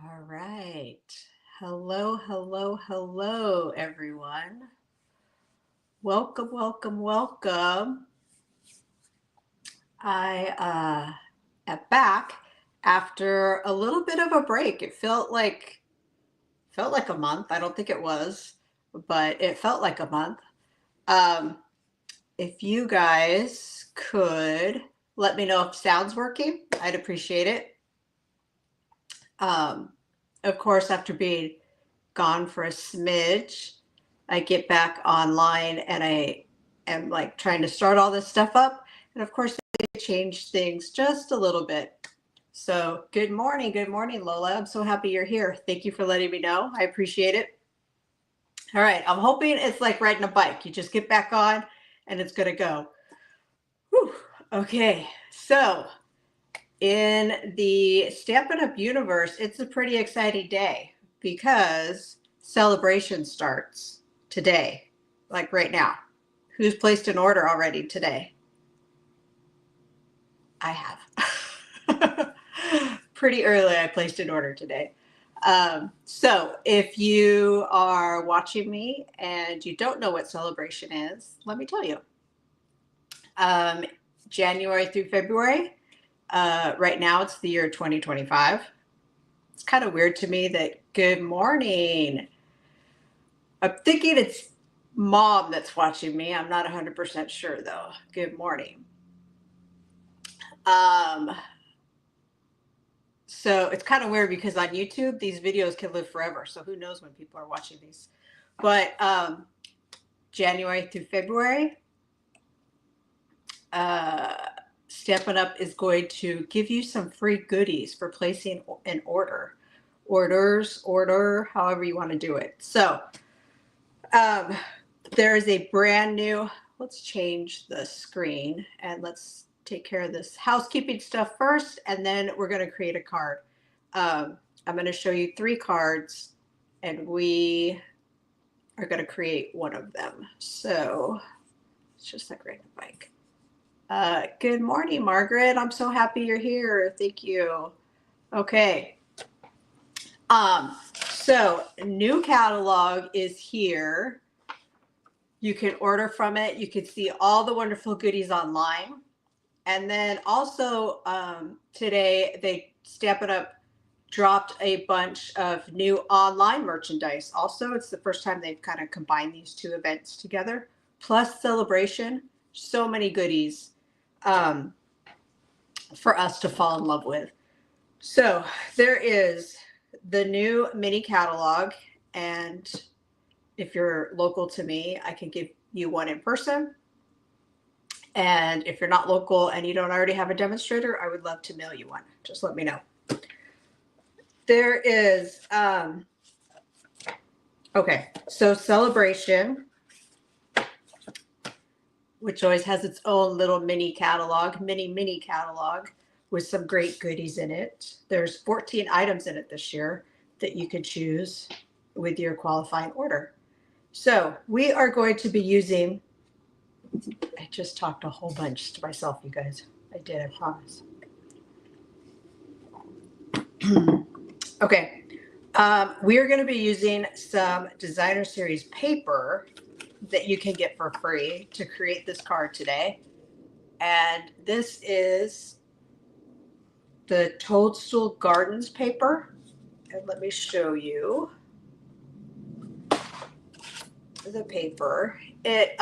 All right. Hello, hello, hello, everyone. Welcome, welcome, welcome. I am back after a little bit of a break. It felt like a month. I don't think it was, but it felt like a month. Um, if you guys could let me know if sound's working, I'd appreciate it. Um, of course, after being gone for a smidge, I get back online and I am like trying to start all this stuff up. And of course, they change things just a little bit. So, good morning, Lola. I'm so happy you're here. Thank you for letting me know. I appreciate it. All right, I'm hoping it's like riding a bike. You just get back on and it's going to go. Whew. Okay, so in the Stampin' Up universe, it's a pretty exciting day because celebration starts today, like right now. Who's placed an order already today? I have. Pretty early, I placed an order today. So if you are watching me and you don't know what celebration is, let me tell you. Um, January through February, right now it's the year 2025. It's kind of weird to me that good morning. I'm thinking it's mom that's watching me. I'm not 100% sure though. Good morning. Um, so it's kind of weird because on YouTube, these videos can live forever. So who knows when people are watching these. But January through February, uh, Stampin' Up is going to give you some free goodies for placing an order. Order, however you want to do it. So there is a brand new, let's change the screen and let's take care of this housekeeping stuff first, and then we're going to create a card. I'm going to show you 3 cards and we are going to create one of them. So it's just like riding a bike. Good morning, Margaret. I'm so happy you're here. Thank you. Okay. So new catalog is here. You can order from it. You can see all the wonderful goodies online. And then also today they Stampin' Up dropped a bunch of new online merchandise. Also, it's the first time they've kind of combined these 2 events together. Plus celebration, so many goodies for us to fall in love with. So there is the new mini catalog, and if you're local to me, I can give you one in person. And if you're not local and you don't already have a demonstrator, I would love to mail you one. Just let me know. There is, okay, so Celebration, which always has its own little mini catalog, mini catalog with some great goodies in it. There's 14 items in it this year that you could choose with your qualifying order. So we are going to be using, I just talked a whole bunch to myself, you guys. I did, I promise. Okay. We are going to be using some designer series paper that you can get for free to create this card today. And this is the Toadstool Gardens paper. And let me show you the paper. It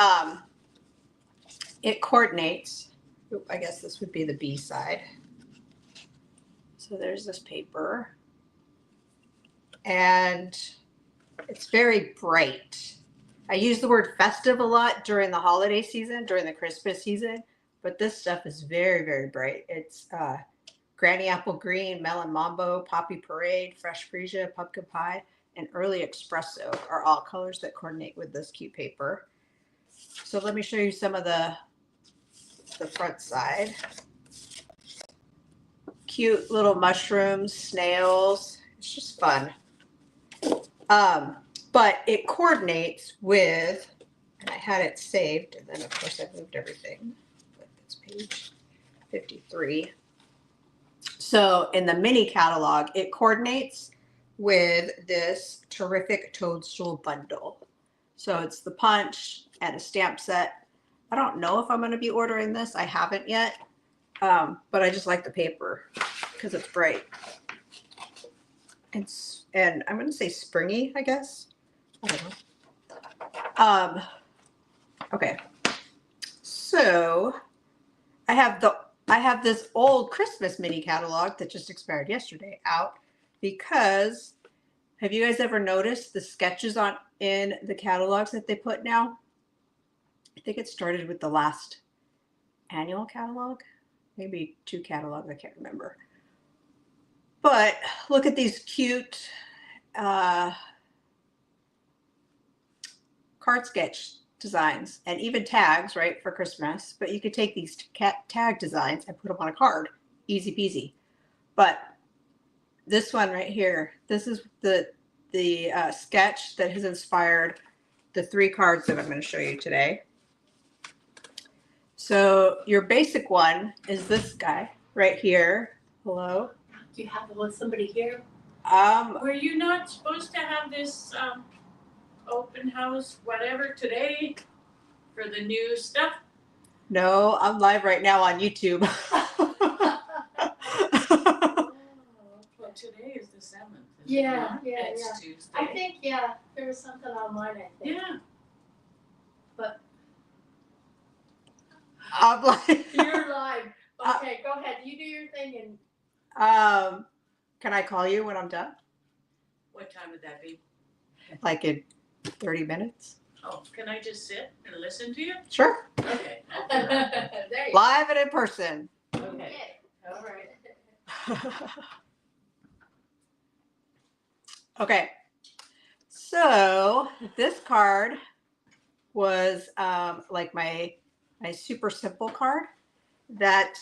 coordinates. I guess this would be the B side. So there's this paper. And it's very bright. I use the word festive a lot during the holiday season, during the Christmas season, but this stuff is very, very bright. It's Granny Apple Green, Melon Mambo, Poppy Parade, Fresh Freesia, Pumpkin Pie, and Early Espresso are all colors that coordinate with this cute paper. So let me show you some of the front side. Cute little mushrooms, snails. It's just fun. But it coordinates with, and I had it saved, and then of course I moved everything. But it's page 53. So in the mini catalog, it coordinates with this terrific Toadstool bundle. So it's the punch and a stamp set. I don't know if I'm going to be ordering this. I haven't yet, but I just like the paper because it's bright. And I'm going to say springy, I guess. I don't know. Okay. So I have this old Christmas mini catalog that just expired yesterday out because have you guys ever noticed the sketches in the catalogs that they put now? I think it started with the last annual catalog, maybe 2 catalogs, I can't remember. But look at these cute card sketch designs and even tags, right, for Christmas. But you could take these tag designs and put them on a card. Easy peasy. But this one right here, this is the sketch that has inspired the 3 cards that I'm going to show you today. So your basic one is this guy right here. Hello. Do you have somebody here? Were you not supposed to have this open house, whatever, today for the new stuff? No, I'm live right now on YouTube. Well, today is the 7th. Yeah. It's Tuesday. I think, there was something online, I think. Yeah. But I'm like, you're live. Okay, go ahead. You do your thing and can I call you when I'm done? What time would that be? Like in 30 minutes? Oh, can I just sit and listen to you? Sure. Okay. there you Live and in person. go. Okay. All right. Okay. So this card was like my super simple card that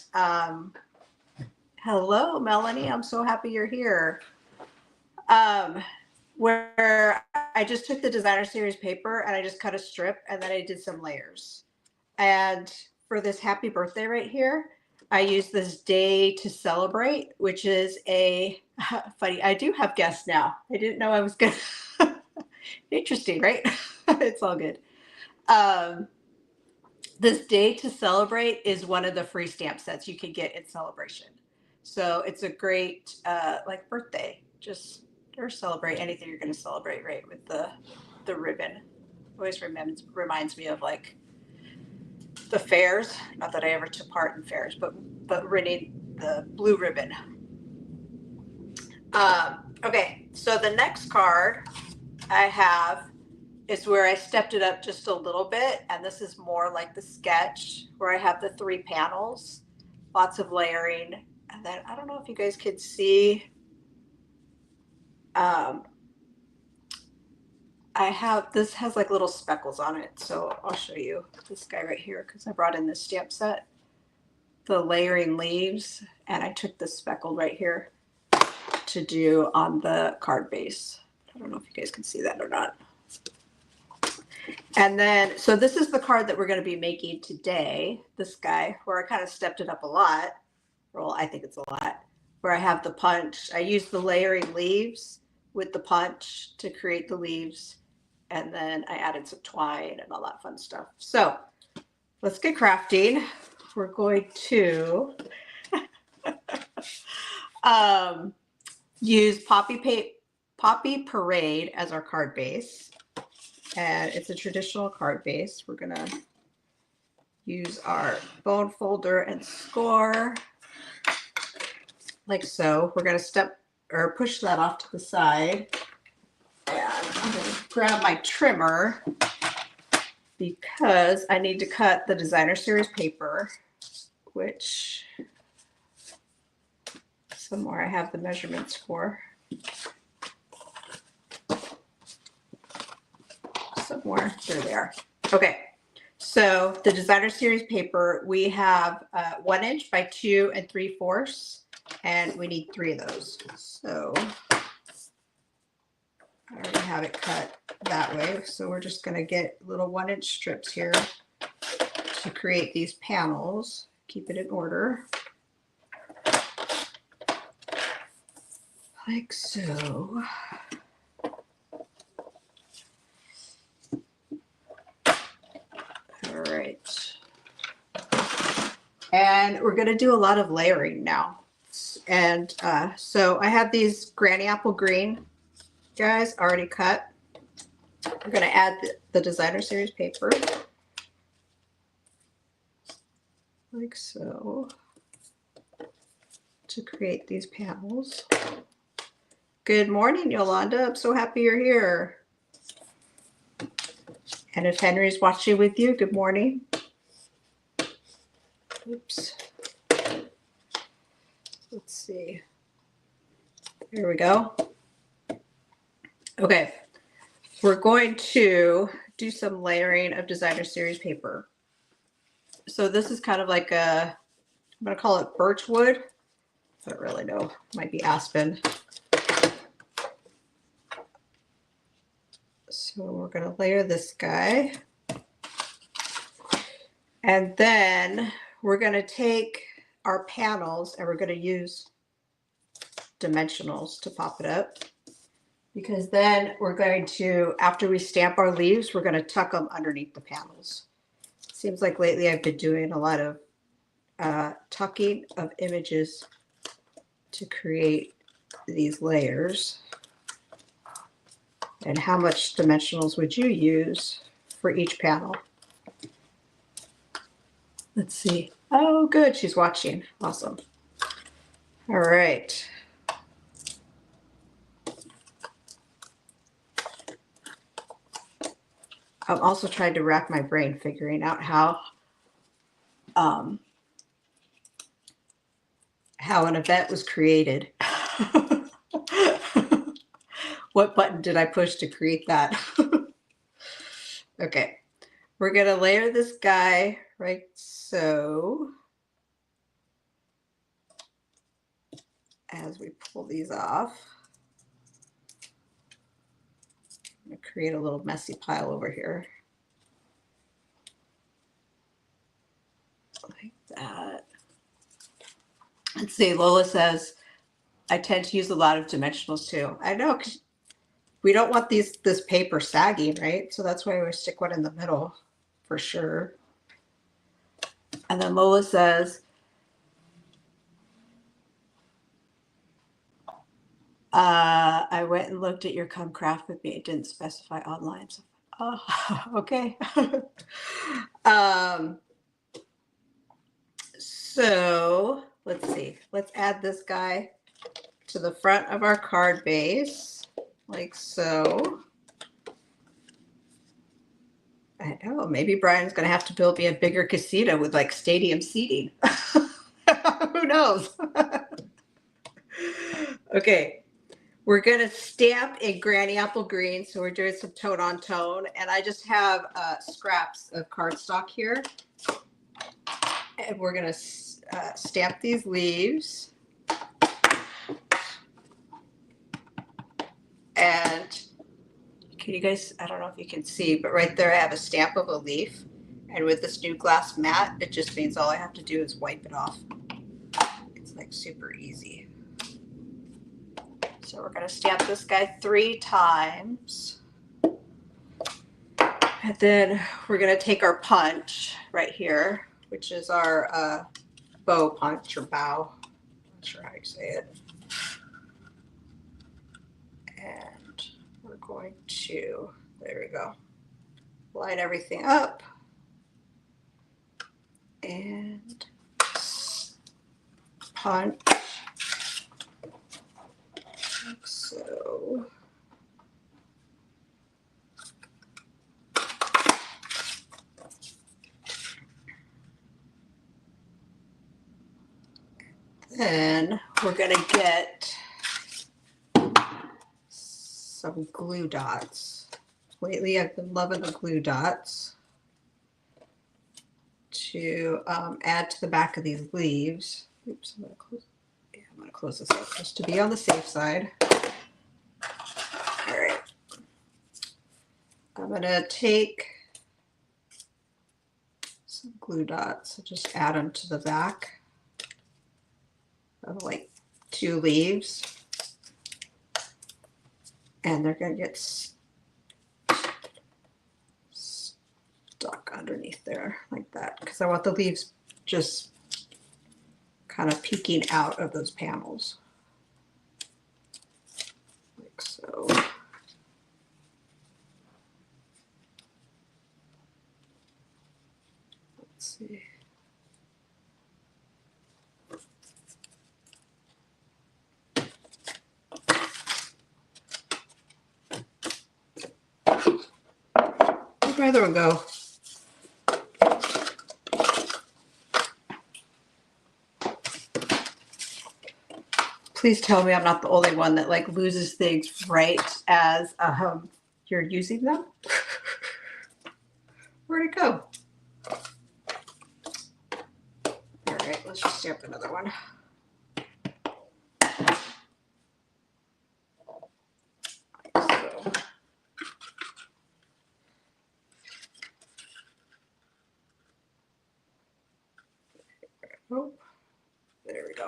hello Melanie, I'm so happy you're here. Where I just took the designer series paper and I just cut a strip and then I did some layers. And for this happy birthday right here, I used this day to celebrate, which is funny. I do have guests now. I didn't know I was gonna. Interesting, right? It's all good. This day to celebrate is one of the free stamp sets you can get in Celebration. So it's a great like birthday, or celebrate anything you're going to celebrate, right? With the ribbon. Always reminds me of like the fairs. Not that I ever took part in fairs, but renting the blue ribbon. Okay, so the next card I have is where I stepped it up just a little bit, and this is more like the sketch where I have the 3 panels, lots of layering, and then I don't know if you guys could see. This has like little speckles on it, so I'll show you this guy right here because I brought in this stamp set, the layering leaves, and I took the speckle right here to do on the card base. I don't know if you guys can see that or not. And then, so this is the card that we're going to be making today, this guy, where I kind of stepped it up a lot. Well, I think it's a lot. Where I have the punch. I used the layering leaves with the punch to create the leaves. And then I added some twine and all that fun stuff. So let's get crafting. We're going to use Poppy Parade as our card base. And it's a traditional card base. We're going to use our bone folder and score like so. We're going to push that off to the side. And I'm going to grab my trimmer because I need to cut the designer series paper, which somewhere I have the measurements for. Somewhere, there they are. Okay, so the designer series paper, we have 1 inch by 2 3/4, and we need 3 of those. So I already have it cut that way. So we're just going to get little 1 inch strips here to create these panels. Keep it in order. like so. All right. And we're going to do a lot of layering now. And so I have these granny apple green guys already cut. We're going to add the designer series paper. Like so. To create these panels. Good morning, Yolanda. I'm so happy you're here. And if Henry's watching with you, good morning. Oops. Let's see. Here we go. Okay. We're going to do some layering of designer series paper. So this is kind of like a, I'm going to call it birch wood. I don't really know. It might be aspen. So we're going to layer this guy. And then we're going to take our panels and we're going to use dimensionals to pop it up. Because then we're going to, after we stamp our leaves, we're going to tuck them underneath the panels. Seems like lately I've been doing a lot of tucking of images to create these layers. And how much dimensionals would you use for each panel? Let's see. Oh, good. She's watching. Awesome. All right. I'm also trying to rack my brain figuring out how an event was created. What button did I push to create that? Okay, we're gonna layer this guy right so. As we pull these off, I'm gonna create a little messy pile over here. Like that. Let's see, Lola says, I tend to use a lot of dimensionals too. I know, because we don't want this paper sagging, right? So that's why we stick one in the middle for sure. And then Lola says, I went and looked at your Come Craft with me. It didn't specify online. So, oh, okay. So let's see. Let's add this guy to the front of our card base, like so. I know, maybe Brian's going to have to build me a bigger casita with like stadium seating. Who knows? Okay, we're going to stamp in granny apple green. So we're doing some tone on tone. And I just have scraps of cardstock here. And we're going to stamp these leaves. And can you guys, I don't know if you can see, but right there I have a stamp of a leaf. And with this new glass mat, it just means all I have to do is wipe it off. It's like super easy. So we're going to stamp this guy 3 times. And then we're going to take our punch right here, which is our bow punch or bow. Not sure how you say it. And we're going to, there we go, line everything up. And punch, like so. Then we're gonna get some glue dots. Lately I've been loving the glue dots to add to the back of these leaves. Oops, I'm gonna close this up just to be on the safe side. All right. I'm gonna take some glue dots and just add them to the back of like 2 leaves. and they're going to get stuck underneath there like that because I want the leaves just kind of peeking out of those panels. Like so. Let's see. Where'd my other one go? Please tell me I'm not the only one that like loses things right as you're using them. Where'd it go? All right, let's just stamp another one. So. Oh, there we go.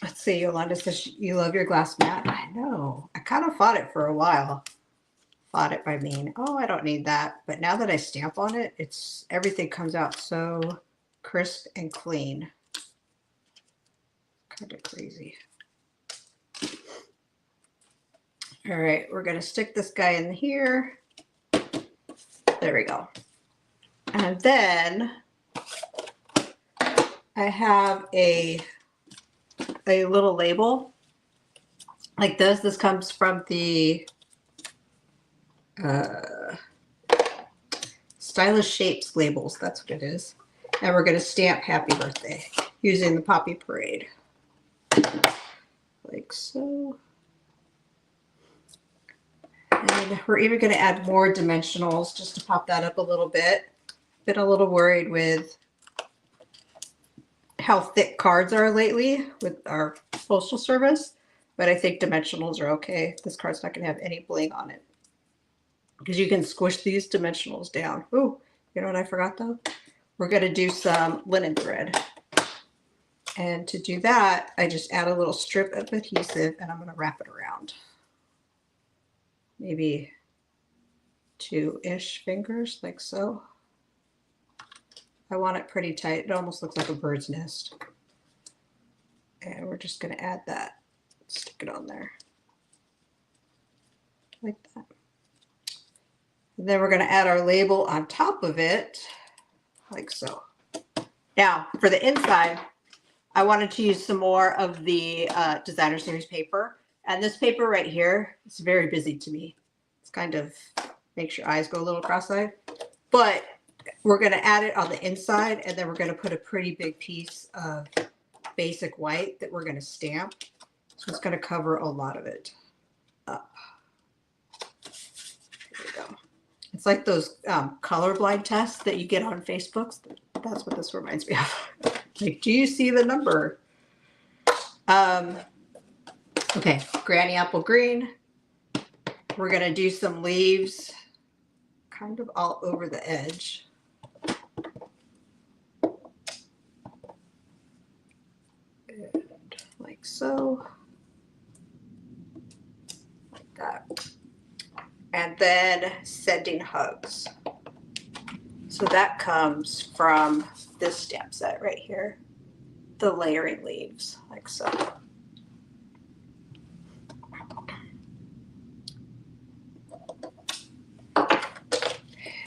Let's see, Yolanda says you love your glass mat. I know. I kind of fought it for a while. Fought it by mean, oh, I don't need that. But now that I stamp on it, everything comes out so crisp and clean. Kind of crazy. All right, we're going to stick this guy in here. There we go. And then I have a little label like this. This comes from the Stylish Shapes labels. That's what it is. And we're going to stamp happy birthday using the Poppy Parade. Like so. And we're even going to add more dimensionals just to pop that up a little bit. Been a little worried with how thick cards are lately with our postal service, but I think dimensionals are okay. This card's not going to have any bling on it because you can squish these dimensionals down. Ooh, you know what I forgot though? We're going to do some linen thread. And to do that, I just add a little strip of adhesive and I'm going to wrap it around. Maybe 2-ish fingers, like so. I want it pretty tight. It almost looks like a bird's nest. And we're just going to add that. Stick it on there. Like that. And then we're going to add our label on top of it, like so. Now, for the inside, I wanted to use some more of the Designer Series paper. And this paper right here is very busy to me. It's kind of makes your eyes go a little cross-eyed. But we're going to add it on the inside, and then we're going to put a pretty big piece of basic white that we're going to stamp. So it's going to cover a lot of it up. There we go. It's like those colorblind tests that you get on Facebook. That's what this reminds me of. Like, do you see the number? Okay, Granny Apple Green. We're going to do some leaves kind of all over the edge. And like so. Like that. And then sending hugs. So that comes from this stamp set right here. The layering leaves, like so.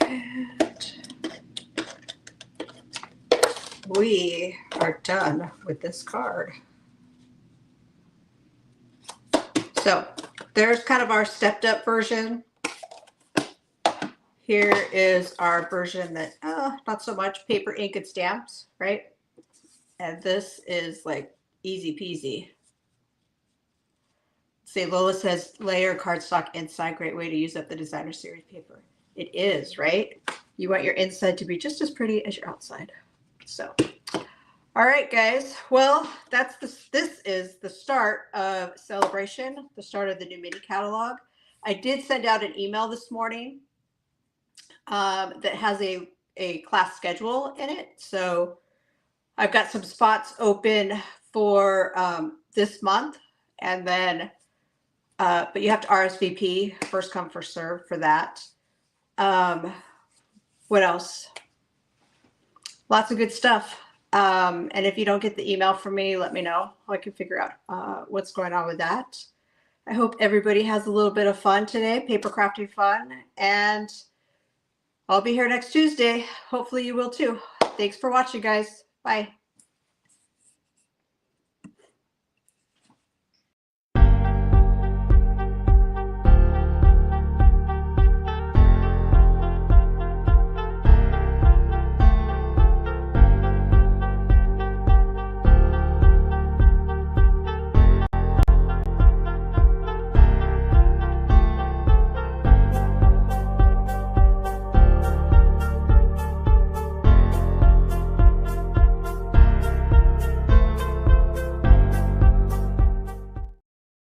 And we are done with this card. So there's kind of our stepped up version. Here is our version that, not so much paper, ink, and stamps, right? And this is like easy peasy. See, Lola says layer cardstock inside, great way to use up the Designer Series paper. It is, right? You want your inside to be just as pretty as your outside. So, all right, guys. Well, this is the start of Celebration, the start of the new mini catalog. I did send out an email this morning that has a class schedule in it. So I've got some spots open for this month, and then but you have to RSVP, first come, first serve for that. What else? Lots of good stuff. And if you don't get the email from me, let me know. I can figure out what's going on with that. I hope everybody has a little bit of fun today, paper crafting fun, and I'll be here next Tuesday. Hopefully you will too. Thanks for watching, guys. Bye.